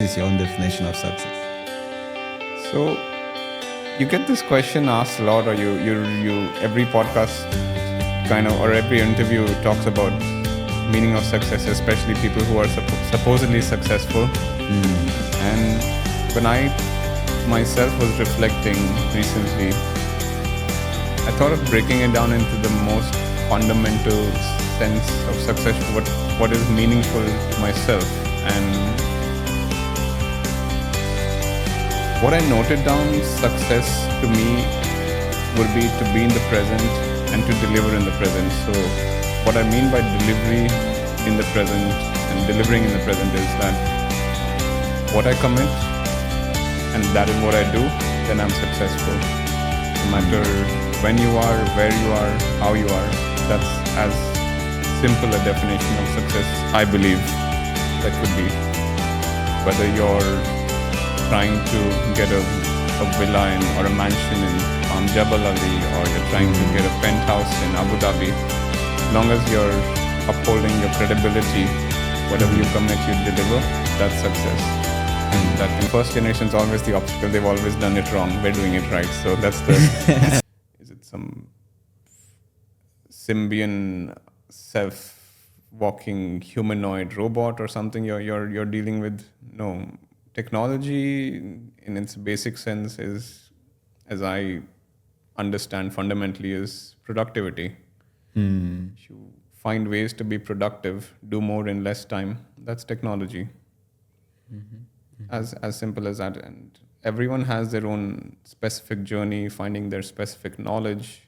is your own definition of success? So you get this question asked a lot, or you every podcast kind of or every interview talks about meaning of success, especially people who are supposedly successful. And when I myself was reflecting recently, I thought of breaking it down into the most fundamental sense of success, what is meaningful to myself. And what I noted down, success to me would be to be in the present and to deliver in the present. So what I mean by delivery in the present and delivering in the present is that what I commit and that is what I do, then I'm successful. No matter when you are, where you are, how you are, that's as simple a definition of success, I believe, that could be. Whether you're trying to get a villa or a mansion in Jebel Ali, or you're trying to get a penthouse in Abu Dhabi, as long as you're upholding your credibility, whatever you commit, you deliver, that's success. And that in first generation is always the obstacle. They've always done it wrong. We're doing it right. So that's the. Is it some symbian self-walking humanoid robot or something you're dealing with? No. Technology, in its basic sense, is, as I understand fundamentally, is productivity. If you find ways to be productive, do more in less time, that's technology. As simple as that. And everyone has their own specific journey, finding their specific knowledge.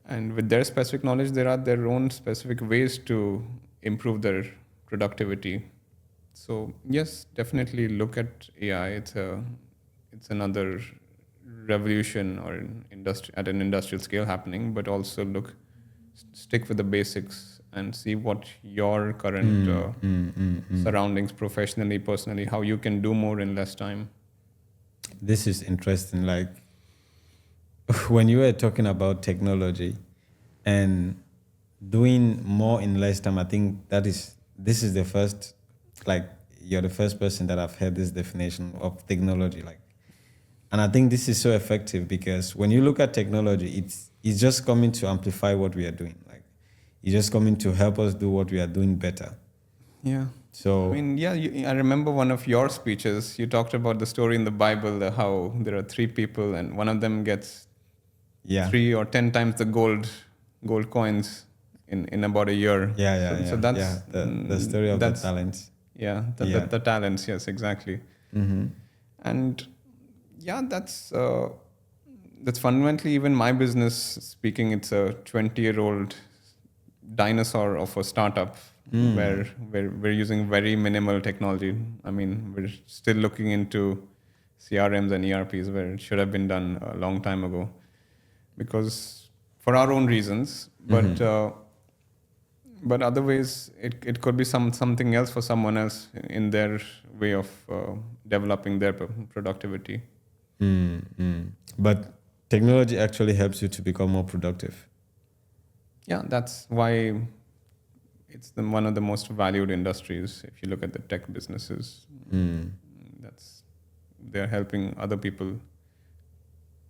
And with their specific knowledge, there are their own specific ways to improve their productivity. So yes, definitely look at AI. It's another revolution or an industry at an industrial scale happening. But also stick with the basics and see what your current surroundings, professionally, personally, how you can do more in less time. This is interesting. Like when you were talking about technology and doing more in less time, I think this is the first, like you're the first person that I've heard this definition of technology. Like, and I think this is so effective because when you look at technology, it's just coming to amplify what we are doing. Like, it's just coming to help us do what we are doing better. Yeah. So I mean, yeah, I remember one of your speeches. You talked about the story in the Bible, how there are three people and one of them gets 3 or 10 times the gold coins in about a year. So that's the story of the talents. Yeah, the talents. Yes, exactly. And yeah, that's fundamentally, even my business speaking, it's a 20-year-old dinosaur of a startup where we're using very minimal technology. I mean, we're still looking into CRMs and ERPs where it should have been done a long time ago, because for our own reasons. But other ways, it could be something else for someone else in their way of developing their productivity. But technology actually helps you to become more productive. Yeah, that's why it's one of the most valued industries. If you look at the tech businesses, they're helping other people.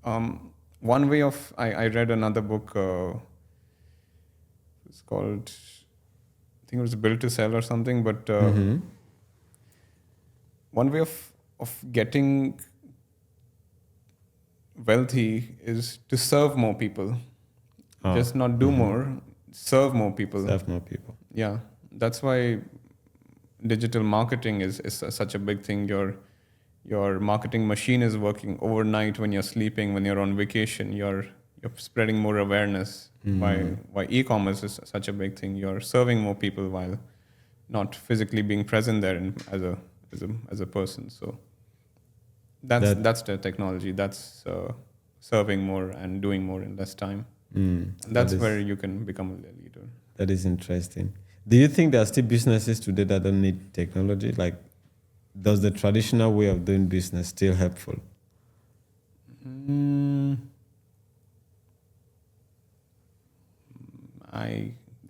One way of I read another book. It's called, I think it was Built to Sell or something. But one way of getting wealthy is to serve more people. Just not do more, serve more people. Serve more people. Yeah, that's why digital marketing is such a big thing. Your marketing machine is working overnight when you're sleeping, when you're on vacation. You're spreading more awareness. Why e-commerce is such a big thing. You're serving more people while not physically being present there as a person. So that's the technology. That's serving more and doing more in less time. That's where you can become a leader. That is interesting. Do you think there are still businesses today that don't need technology? Like, does the traditional way of doing business still helpful?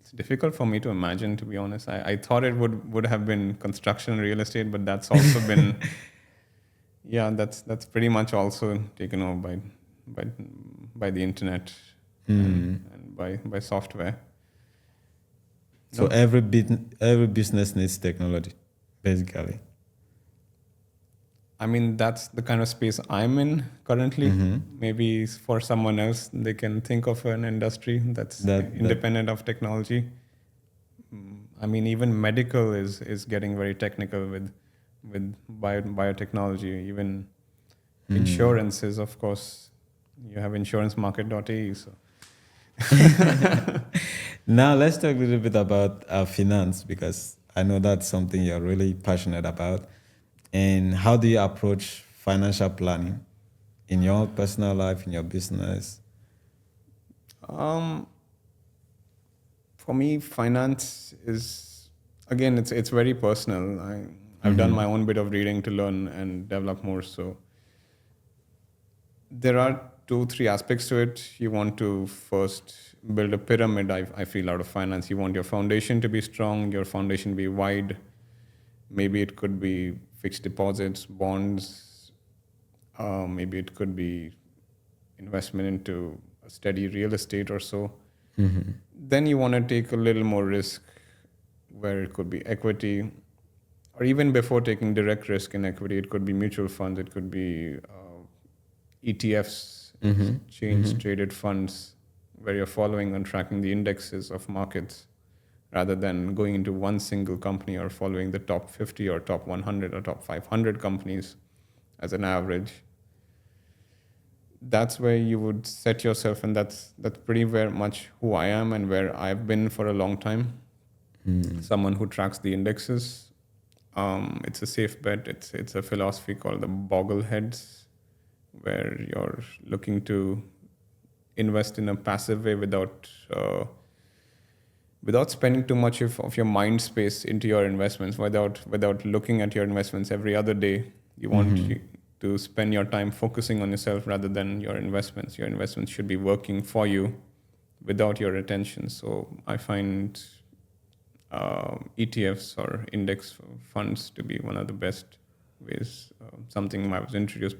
it's difficult for me to imagine, to be honest. I thought it would have been construction and real estate, but that's also been, yeah, that's pretty much also taken over by by the internet and by software. So every business needs technology, basically. I mean, that's the kind of space I'm in currently. Maybe for someone else, they can think of an industry that's That independent of technology. I mean, even medical is getting very technical with biotechnology. Even insurances, of course. You have insurancemarket.ae. So Now let's talk a little bit about finance, because I know that's something you're really passionate about. And how do you approach financial planning in your personal life, in your business? um, for me, finance is, again, it's very personal. I've done my own bit of reading to learn and develop more. So there are 2-3 aspects to it. You want to first build a pyramid, I feel, out of finance. You want your foundation to be strong, your foundation to be wide. Maybe it could be fixed deposits, bonds. Maybe it could be investment into a steady real estate or so. Then you want to take a little more risk, where it could be equity, or even before taking direct risk in equity, it could be mutual funds, it could be ETFs, exchange traded funds, where you're following and tracking the indexes of markets rather than going into one single company or following the top 50 or top 100 or top 500 companies as an average. That's where you would set yourself, and that's pretty very much who I am and where I've been for a long time. Someone who tracks the indexes. It's a safe bet. It's a philosophy called the boggleheads, where you're looking to invest in a passive way without spending too much of your mind space into your investments, without looking at your investments every other day. You want to spend your time focusing on yourself rather than your investments. Your investments should be working for you without your attention. So I find ETFs or index funds to be one of the best ways. Something I was introduced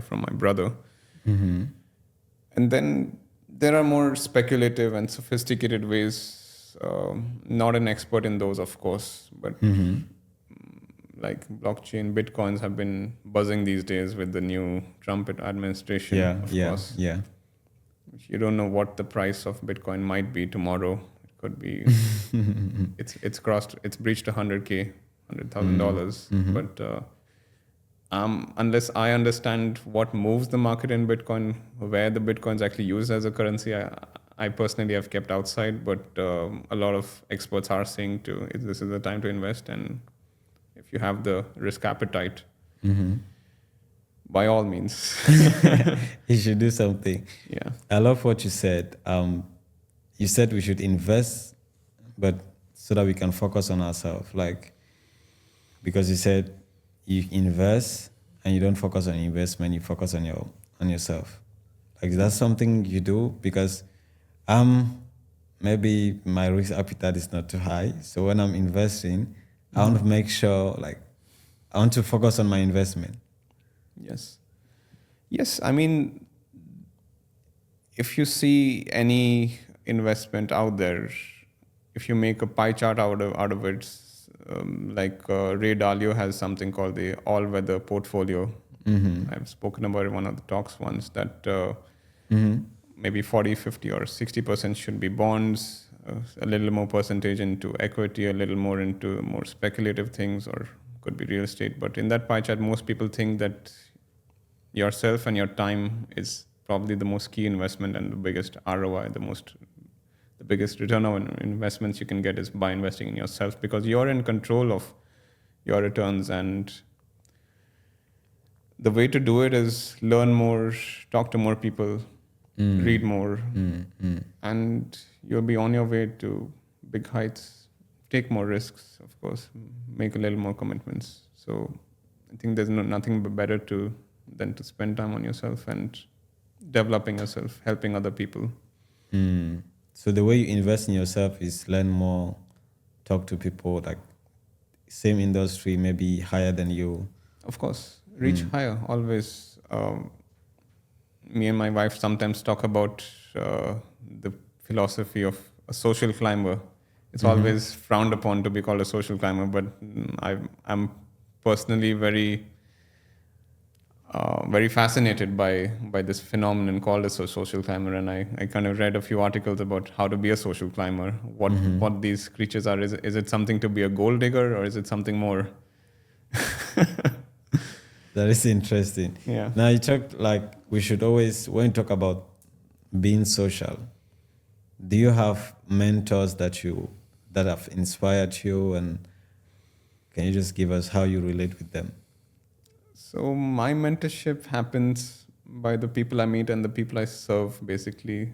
from my brother. And then there are more speculative and sophisticated ways. Not an expert in those, of course, but like blockchain, bitcoins have been buzzing these days with the new Trump administration. Of course. You don't know what the price of Bitcoin might be tomorrow. It could be it's breached $100,000. But unless I understand what moves the market in Bitcoin, where the Bitcoin's actually used as a currency, I personally have kept outside. But a lot of experts are saying this is the time to invest, and if you have the risk appetite, by all means, You should do something. Yeah. I love what you said. You said we should invest, but so that we can focus on ourselves. Like, because you said you invest and you don't focus on investment, you focus on yourself. Like, that's something you do, because maybe my risk appetite is not too high. So when I'm investing, I want to make sure, like, I want to focus on my investment. Yes. I mean, if you see any investment out there, if you make a pie chart out of it, like Ray Dalio has something called the all-weather portfolio. I've spoken about it in one of the talks once, that maybe 40, 50 or 60% should be bonds, a little more percentage into equity, a little more into more speculative things, or could be real estate. But in that pie chart, most people think that yourself and your time is probably the most key investment and the biggest ROI, the biggest return on investments you can get is by investing in yourself, because you're in control of your returns. And the way to do it is learn more, talk to more people, read more, and you'll be on your way to big heights. Take more risks, of course, make a little more commitments. So I think there's nothing better than to spend time on yourself and developing yourself, helping other people. So the way you invest in yourself is learn more, talk to people like same industry, maybe higher than you. Of course, reach higher always. Me and my wife sometimes talk about the philosophy of a social climber. It's always frowned upon to be called a social climber, but I'm personally very fascinated by this phenomenon called as a social climber, and I kind of read a few articles about how to be a social climber, what these creatures are. Is it something to be a gold digger, or is it something more? That is interesting. Yeah. Now you talk like we should always when you talk about being social, do you have mentors that have inspired you, and can you just give us how you relate with them? So my mentorship happens by the people I meet and the people I serve, basically,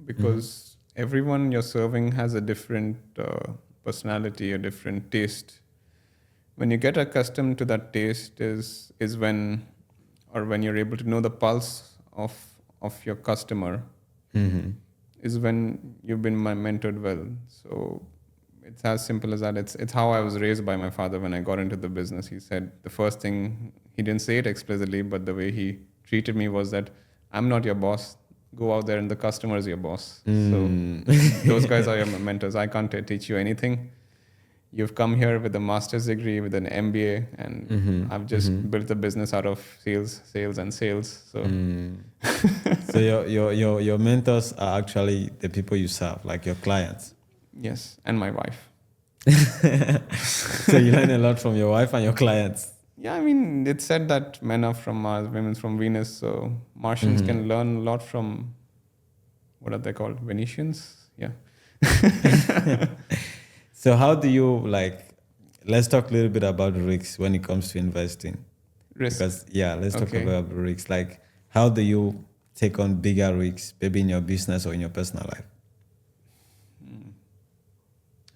because everyone you're serving has a different personality, a different taste. When you get accustomed to that taste is when you're able to know the pulse of your customer, is when you've been mentored well. So it's as simple as that. It's how I was raised by my father when I got into the business. He said the first thing, he didn't say it explicitly, but the way he treated me was that I'm not your boss. Go out there and the customer is your boss. So those guys are your mentors. I can't teach you anything. You've come here with a master's degree, with an MBA, and I've just built a business out of sales. So So your mentors are actually the people you serve, like your clients. yes, and my wife. So you learn a lot from your wife and your clients. Yeah, I mean, it's said that men are from Mars, women from Venus. So Martians can learn a lot from, what are they called? Venetians? Yeah. So how do you let's talk a little bit about risks when it comes to investing. Risk. Because let's talk Okay. about risks. Like how do you take on bigger risks, maybe in your business or in your personal life?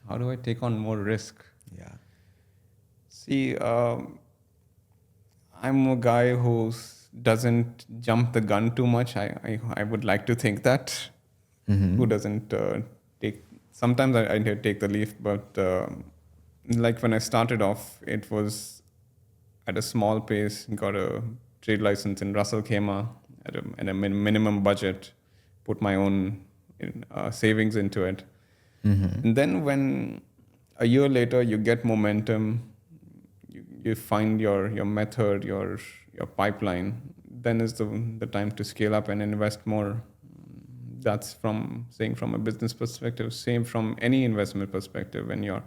How do I take on more risk? Yeah. See, I'm a guy who doesn't jump the gun too much. I would like to think that. Who doesn't take. Sometimes I take the leap, but like when I started off, it was at a small pace. Got a trade license in Russell Khema at a minimum budget. Put my own savings into it. And then when a year later you get momentum, you find your method, your pipeline, then is the time to scale up and invest more. That's from a business perspective. Same from any investment perspective. When you're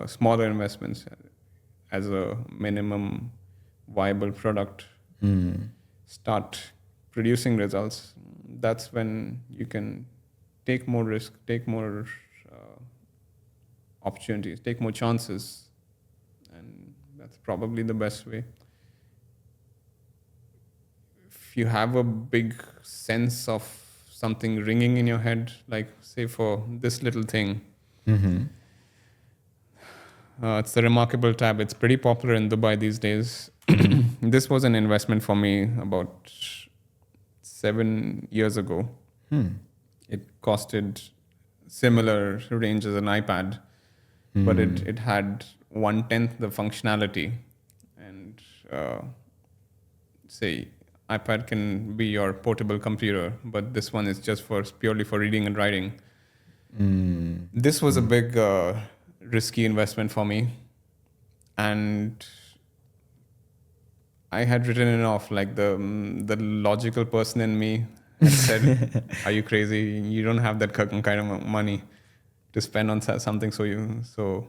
smaller investments as a minimum viable product start producing results, that's when you can take more risk, take more opportunities, take more chances, and that's probably the best way. If you have a big sense of something ringing in your head, like say for this little thing, it's the Remarkable tab. It's pretty popular in Dubai these days. This was an investment for me about 7 years ago. It costed similar range as an iPad, but it had 1/10 the functionality. And say iPad can be your portable computer, but this one is just purely for reading and writing. This was a big risky investment for me, and I had written it off. Like the logical person in me had said, "Are you crazy? You don't have that kind of money to spend on something so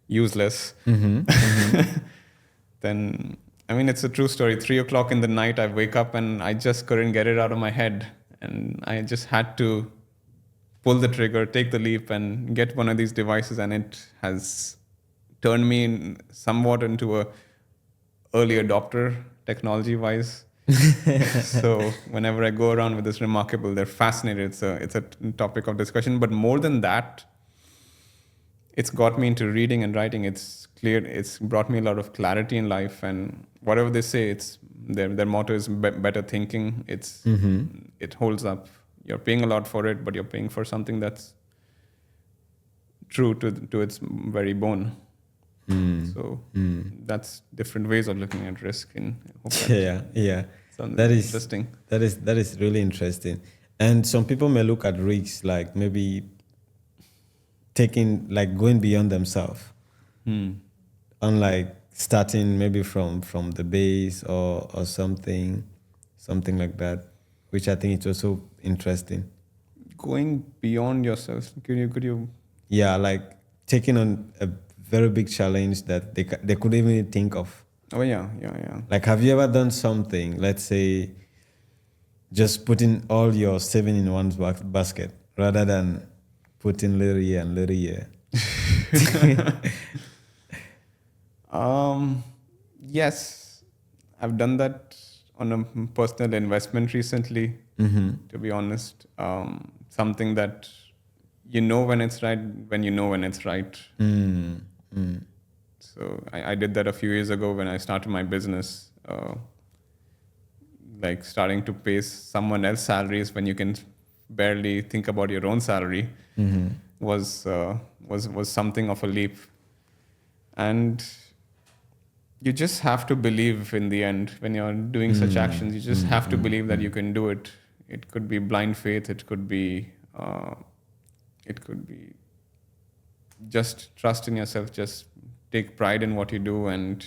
useless." Then, I mean, it's a true story. 3:00 in the night, I wake up and I just couldn't get it out of my head, and I just had to pull the trigger, take the leap, and get one of these devices. And it has turned me somewhat into a early adopter, technology-wise. So whenever I go around with this Remarkable, they're fascinated. It's a topic of discussion. But more than that, it's got me into reading and writing. It's brought me a lot of clarity in life. And whatever they say, their motto is better thinking. It holds up you're paying a lot for it, but you're paying for something that's true to its very bone. So that's different ways of looking at risk. And I hope that Yeah. sounds That is interesting. that is really interesting. And some people may look at risks like maybe going beyond themselves, unlike starting maybe from the base or something like that, which I think is also interesting. Going beyond yourself. Could you? Yeah, like taking on a very big challenge that they couldn't even think of. Oh yeah. Like, have you ever done something, let's say, just putting all your saving in one basket rather than putting little here and little here? Yes, I've done that on a personal investment recently. To be honest, something that you know when it's right, when you know when it's right. So I did that a few years ago when I started my business. Like starting to pay someone else salaries when you can barely think about your own salary was something of a leap. And you just have to believe in the end when you're doing such actions. You just have to believe that you can do it. It could be blind faith. It could be just trust in yourself. Just take pride in what you do and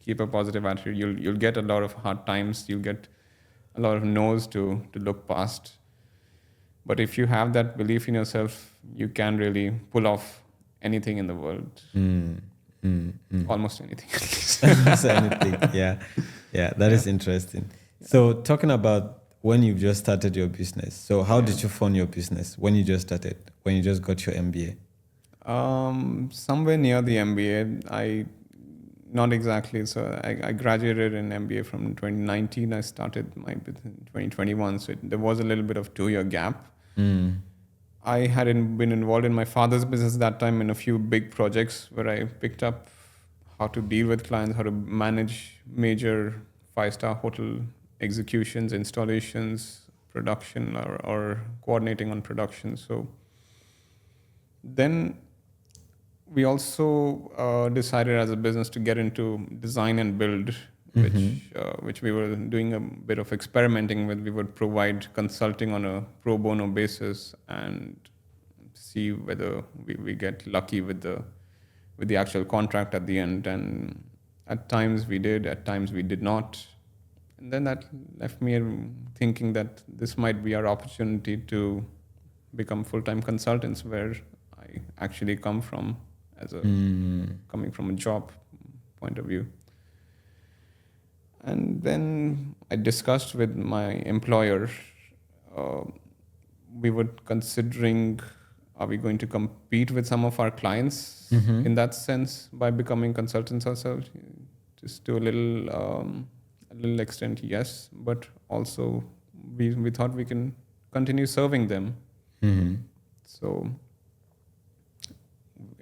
keep a positive attitude. You'll get a lot of hard times. You'll get a lot of no's to look past. But if you have that belief in yourself, you can really pull off anything in the world. Almost anything, at least. Almost anything. Yeah. That is interesting. So talking about when you just started your business, so how did you fund your business when you just started, when you just got your MBA? Somewhere near the MBA, not exactly. So I graduated in MBA from 2019. I started my business in 2021. So there was a little bit of 2-year gap. I had been involved in my father's business that time in a few big projects where I picked up how to deal with clients, how to manage major 5-star hotel executions, installations, production, or coordinating on production. So then we also decided as a business to get into design and build, which we were doing a bit of experimenting with. We would provide consulting on a pro bono basis and see whether we get lucky with the actual contract at the end. And at times we did, at times we did not. And then that left me thinking that this might be our opportunity to become full-time consultants, where I actually come from coming from a job point of view. And then I discussed with my employer, we were considering, are we going to compete with some of our clients in that sense by becoming consultants ourselves? Just to a little extent, yes, but also we thought we can continue serving them. So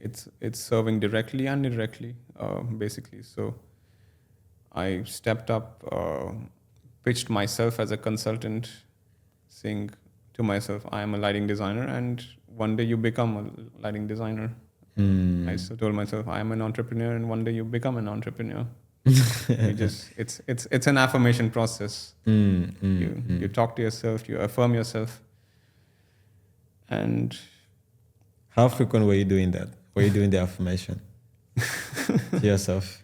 it's serving directly and indirectly, basically. So I stepped up, pitched myself as a consultant, saying to myself, I am a lighting designer, and one day you become a lighting designer. I still told myself, I am an entrepreneur, and one day you become an entrepreneur. It's an affirmation process. You talk to yourself, you affirm yourself. And how frequent were you doing that? Were you doing the affirmation to yourself?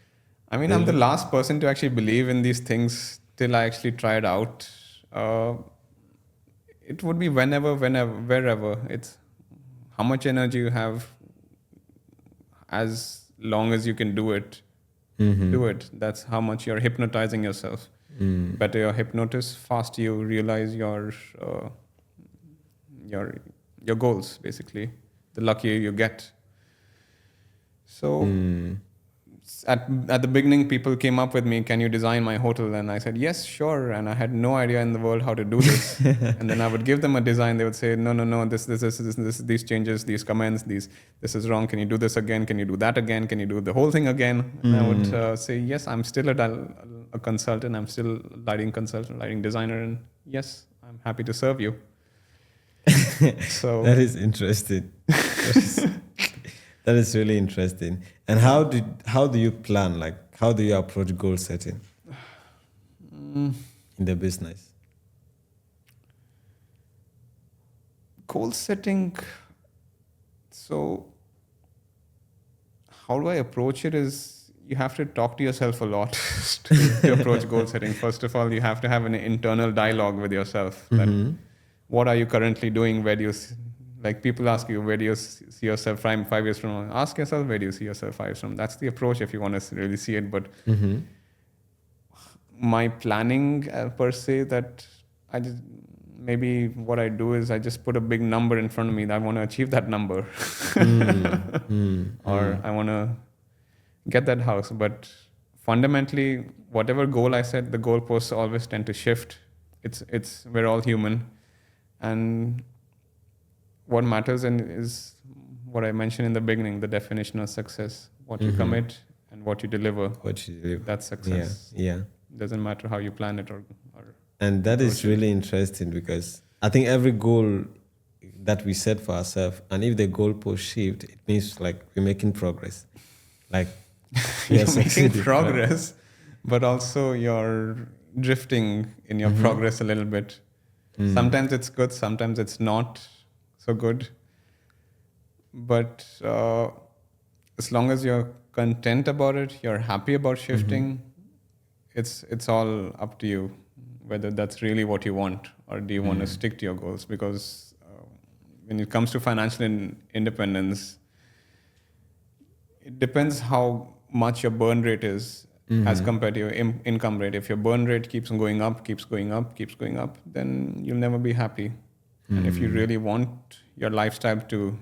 I mean, I'm the last person to actually believe in these things till I actually try it out. It would be whenever, wherever. It's how much energy you have, as long as you can do it. Do it. That's how much you're hypnotizing yourself. Better your hypnotist, faster you realize your goals, basically. The luckier you get. So at the beginning, people came up with me, can you design my hotel? And I said, yes, sure. And I had no idea in the world how to do this. And then I would give them a design. They would say, no, this, these changes, these comments, this is wrong. Can you do this again? Can you do that again? Can you do the whole thing again? And I would say, yes, I'm still a consultant. I'm still a lighting consultant, lighting designer. And yes, I'm happy to serve you. So That is interesting. That is really interesting. And how do you plan? Like, how do you approach goal setting in the business? goal setting. So how do I approach it is you have to talk to yourself a lot to approach goal setting. First of all, you have to have an internal dialogue with yourself. That what are you currently doing? Where do you, like people ask you, where do you see yourself 5 years from now? Ask yourself, where do you see yourself 5 years from now? That's the approach if you want to really see it. But my planning per se, that I just, maybe what I do is I just put a big number in front of me that I want to achieve that number. Or I want to get that house. But fundamentally, whatever goal I set, the goalposts always tend to shift. We're all human. And what matters is what I mentioned in the beginning, the definition of success, what you commit and what you deliver. That's success. Yeah. Doesn't matter how you plan it or and that is really interesting, because I think every goal that we set for ourselves, and if the goalpost shift, it means like we're making progress. Like you're making progress, but also you're drifting in your progress a little bit. Sometimes it's good, sometimes it's not so good. But as long as you're content about it, you're happy about shifting, it's all up to you whether that's really what you want, or do you want to stick to your goals. Because when it comes to financial independence, it depends how much your burn rate is as compared to your income rate. If your burn rate keeps going up, then you'll never be happy. And if you really want your lifestyle to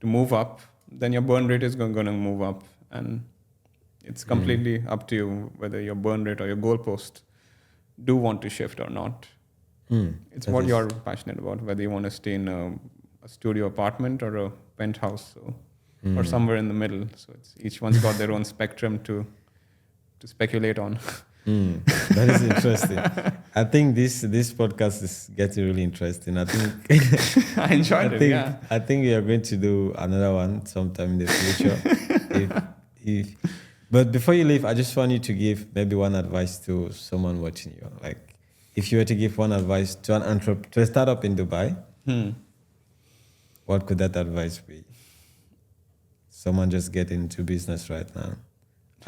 move up, then your burn rate is going to move up. And it's completely up to you whether your burn rate or your goalpost do want to shift or not. It's what you're passionate about, whether you want to stay in a studio apartment or a penthouse, or somewhere in the middle. So each one's got their own spectrum to speculate on. That is interesting. I think this podcast is getting really interesting. I think I enjoyed it. Yeah. I think we are going to do another one sometime in the future. But before you leave, I just want you to give maybe one advice to someone watching you. Like, if you were to give one advice to to a startup in Dubai, what could that advice be? Someone just getting into business right now,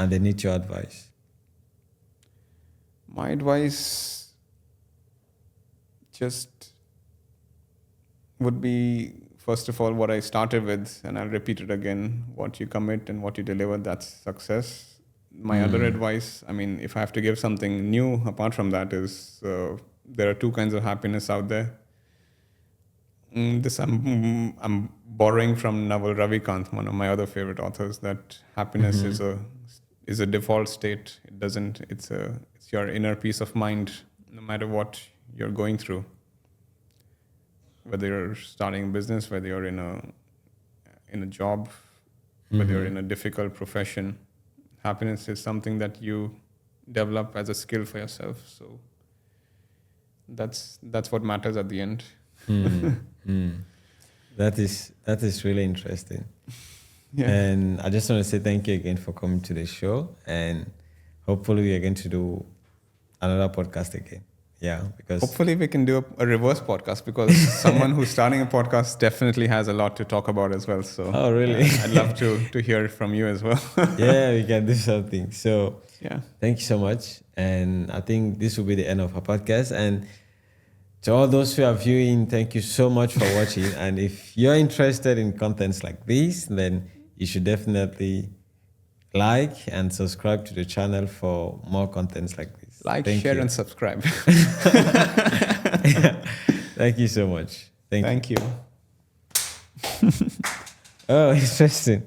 and they need your advice. My advice just would be, first of all, what I started with, and I'll repeat it again: what you commit and what you deliver, that's success. My other advice, I mean, if I have to give something new apart from that, is there are two kinds of happiness out there. This I'm borrowing from Naval Ravikant, one of my other favorite authors, that happiness is a default state. It's your inner peace of mind, no matter what you're going through. Whether you're starting a business, whether you're in a job, whether you're in a difficult profession, happiness is something that you develop as a skill for yourself. So that's what matters at the end. That is really interesting. Yeah. And I just want to say thank you again for coming to the show, and hopefully we are going to do another podcast again. Yeah, because hopefully we can do a reverse podcast, because someone who's starting a podcast definitely has a lot to talk about as well. So oh, really? I'd love to hear from you as well. Yeah, we can do something. So yeah, thank you so much. And I think this will be the end of our podcast. And to all those who are viewing, thank you so much for watching. And if you're interested in contents like this, then you should definitely like and subscribe to the channel for more contents like this. Like, share, and subscribe. Thank you so much. Thank you. Oh, interesting.